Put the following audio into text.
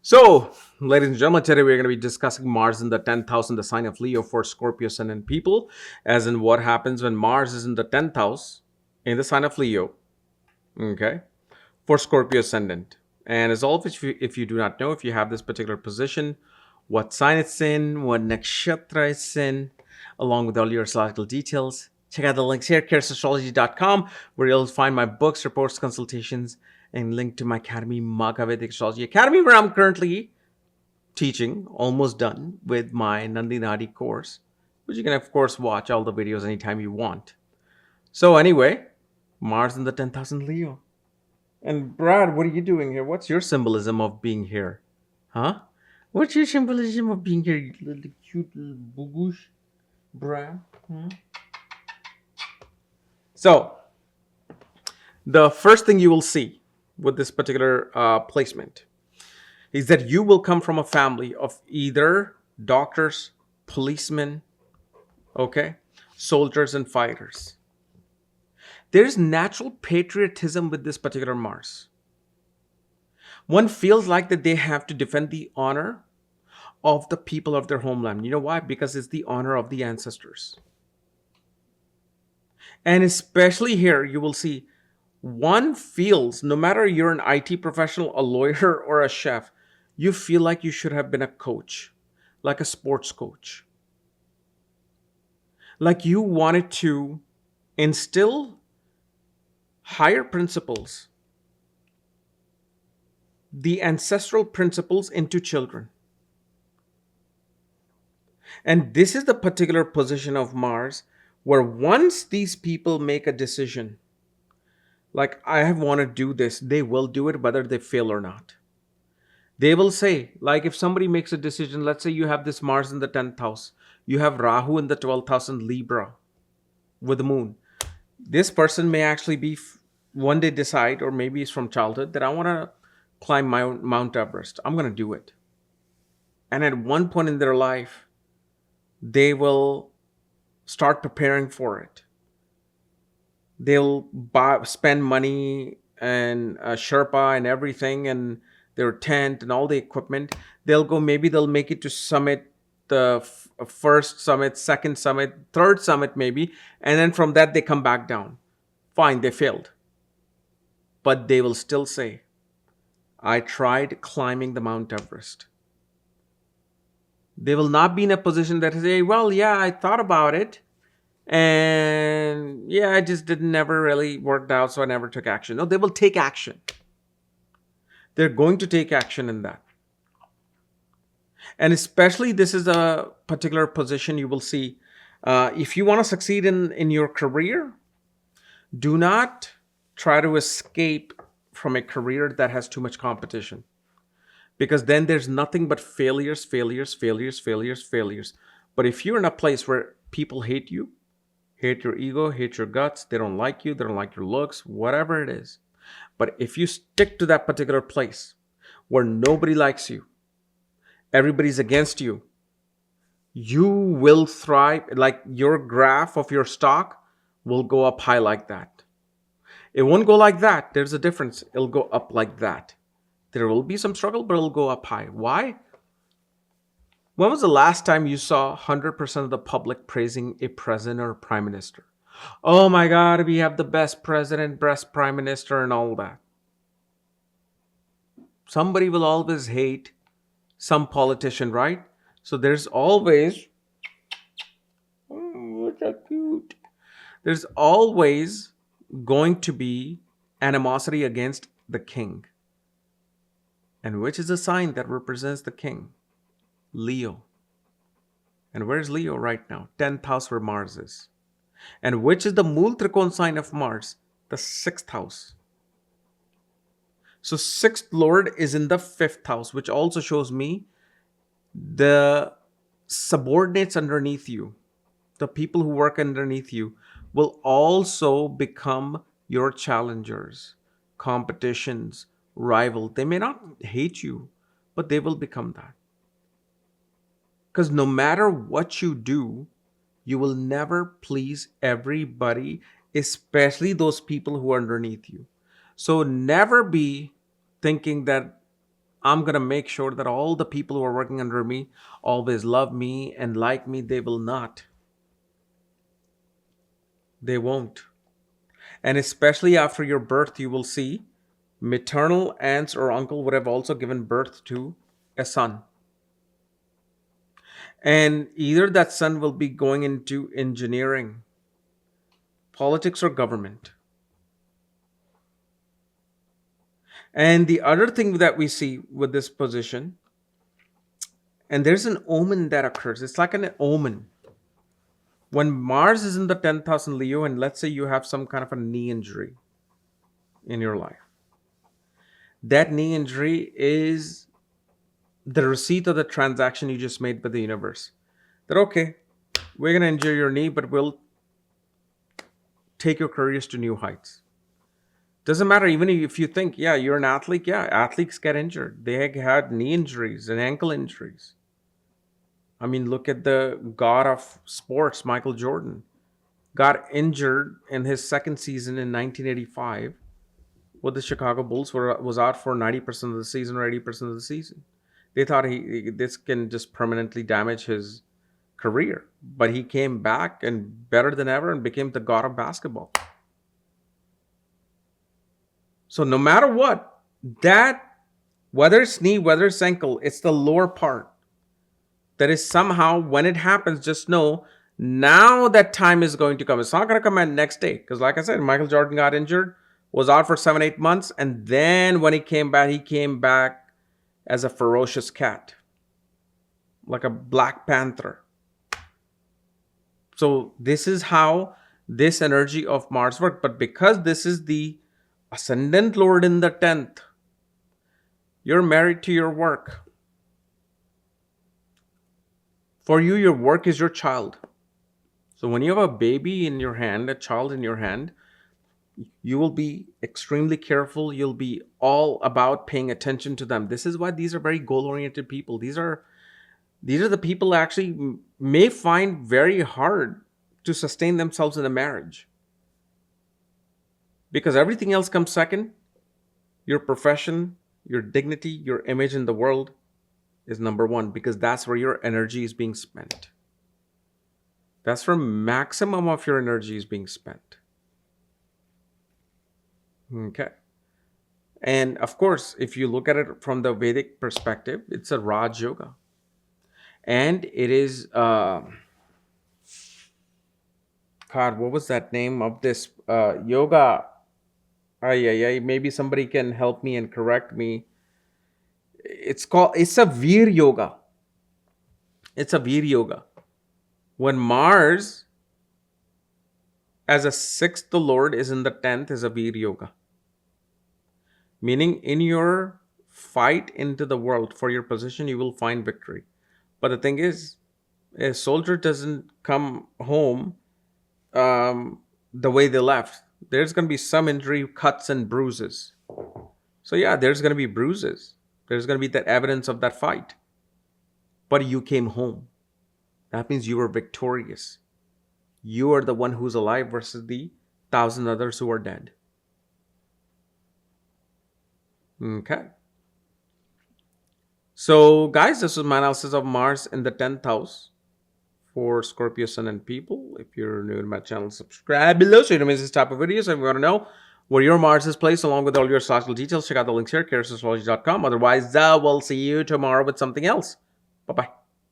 So, ladies and gentlemen, today we're going to be discussing Mars in the 10th house in the sign of Leo for Scorpio Ascendant people, as in what happens when Mars is in the 10th house in the sign of Leo, okay, for Scorpio Ascendant. And as always, if you do not know, if you have this particular position, what sign it's in, what nakshatra it's in, along with all your astrological details, check out the links here, Astrology.com, where you'll find my books, reports, consultations, and link to my academy, Magavedic Astrology Academy, where I'm currently teaching, almost done with my Nandi Nadi course, which you can, of course, watch all the videos anytime you want. So, anyway, Mars in the 10,000 Leo. And Brad, what are you doing here? What's your symbolism of being here? Huh? What's your symbolism of being here, you little cute little boogush, Brad? So, the first thing you will see with this particular placement is that you will come from a family of either doctors, policemen, okay, soldiers, and fighters. There's natural patriotism with this particular Mars. One feels like that they have to defend the honor of the people of their homeland. You know why? Because it's the honor of the ancestors. And especially here, you will see one feels, no matter you're an IT professional, a lawyer, or a chef, you feel like you should have been a coach, like a sports coach. Like you wanted to instill higher principles, the ancestral principles into children. And this is the particular position of Mars where once these people make a decision, like I have want to do this, they will do it whether they fail or not. They will say, like if somebody makes a decision, let's say you have this Mars in the 10th house, you have Rahu in the 12th house in Libra with the moon. This person may actually be one day decide, or maybe it's from childhood, that I want to climb Mount Everest. I'm going to do it. And at one point in their life, they will start preparing for it. They'll spend money and Sherpa and everything and their tent and all the equipment. Maybe they'll make it to summit, the first summit, second summit, third summit maybe. And then from that, they come back down. Fine, they failed. But they will still say, I tried climbing the Mount Everest. They will not be in a position that say, well, yeah, I thought about it. And yeah, I just didn't never really worked out, so I never took action. No, they will take action. They're going to take action in that. And especially this is a particular position you will see. If you want to succeed in your career, do not try to escape from a career that has too much competition. Because then there's nothing but failures, failures, failures, failures, failures. But if you're in a place where people hate you, hate your ego, hate your guts, they don't like you, they don't like your looks, whatever it is. But if you stick to that particular place where nobody likes you, everybody's against you, you will thrive. Like your graph of your stock will go up high like that. It won't go like that. There's a difference. It'll go up like that. There will be some struggle, but it'll go up high. Why? When was the last time you saw 100% of the public praising a president or a prime minister? Oh my God, we have the best president, best prime minister, and all that. Somebody will always hate some politician, right? So there's always, oh, so cute. There's always going to be animosity against the king. And which is a sign that represents the king? Leo. And where's Leo right now? 10th house where Mars is. And which is the Mool Trikon sign of Mars? The 6th house. So 6th Lord is in the 5th house, which also shows me the subordinates underneath you, the people who work underneath you, will also become your challengers, competitions, rival. They may not hate you, but they will become that. Because no matter what you do, you will never please everybody, especially those people who are underneath you. So never be thinking that I'm going to make sure that all the people who are working under me always love me and like me. They will not. They won't. And especially after your birth, you will see maternal aunts or uncle would have also given birth to a son. And either that son will be going into engineering, politics, or government. And the other thing that we see with this position, and there's an omen that occurs. It's like an omen. When Mars is in the 10th house in Leo, and let's say you have some kind of a knee injury in your life, that knee injury is the receipt of the transaction you just made with the universe. That, okay, we're going to injure your knee, but we'll take your careers to new heights. Doesn't matter, even if you think, yeah, you're an athlete. Yeah, athletes get injured. They had knee injuries and ankle injuries. I mean, look at the god of sports, Michael Jordan. Got injured in his second season in 1985 with the Chicago Bulls, was out for 90% of the season or 80% of the season. They thought this can just permanently damage his career. But he came back and better than ever and became the god of basketball. So no matter what, that, whether it's knee, whether it's ankle, it's the lower part. That is somehow, when it happens, just know now that time is going to come. It's not going to come at next day. Because like I said, Michael Jordan got injured, was out for 7-8 months. And then when he came back as a ferocious cat. Like a Black Panther. So this is how this energy of Mars works. But because this is the Ascendant Lord in the 10th, you're married to your work. For you, your work is your child. So when you have a baby in your hand, a child in your hand, you will be extremely careful. You'll be all about paying attention to them. This is why these are very goal-oriented people. These are the people actually may find very hard to sustain themselves in a marriage. Because everything else comes second. Your profession, your dignity, your image in the world is number one, because that's where your energy is being spent. That's where maximum of your energy is being spent. Okay. And of course, if you look at it from the Vedic perspective, it's a Raj Yoga. And it is, God, what was that name of this yoga? Maybe somebody can help me and correct me. It's a Veer Yoga. It's a Veer Yoga. When Mars as a 6th Lord is in the 10th is a Veer Yoga. Meaning in your fight into the world for your position, you will find victory. But the thing is, a soldier doesn't come home the way they left. There's going to be some injury, cuts and bruises. So yeah, there's going to be bruises. There's going to be that evidence of that fight. But you came home. That means you were victorious. You are the one who's alive versus the 1,000 others who are dead. Okay. So guys, this was my analysis of Mars in the 10th house for Scorpio Ascendant people. If you're new to my channel, subscribe below so you don't miss this type of videos. If you want to know where your Mars is placed along with all your astrological details, check out the links here, astrology.com. Otherwise, we'll see you tomorrow with something else. Bye-bye.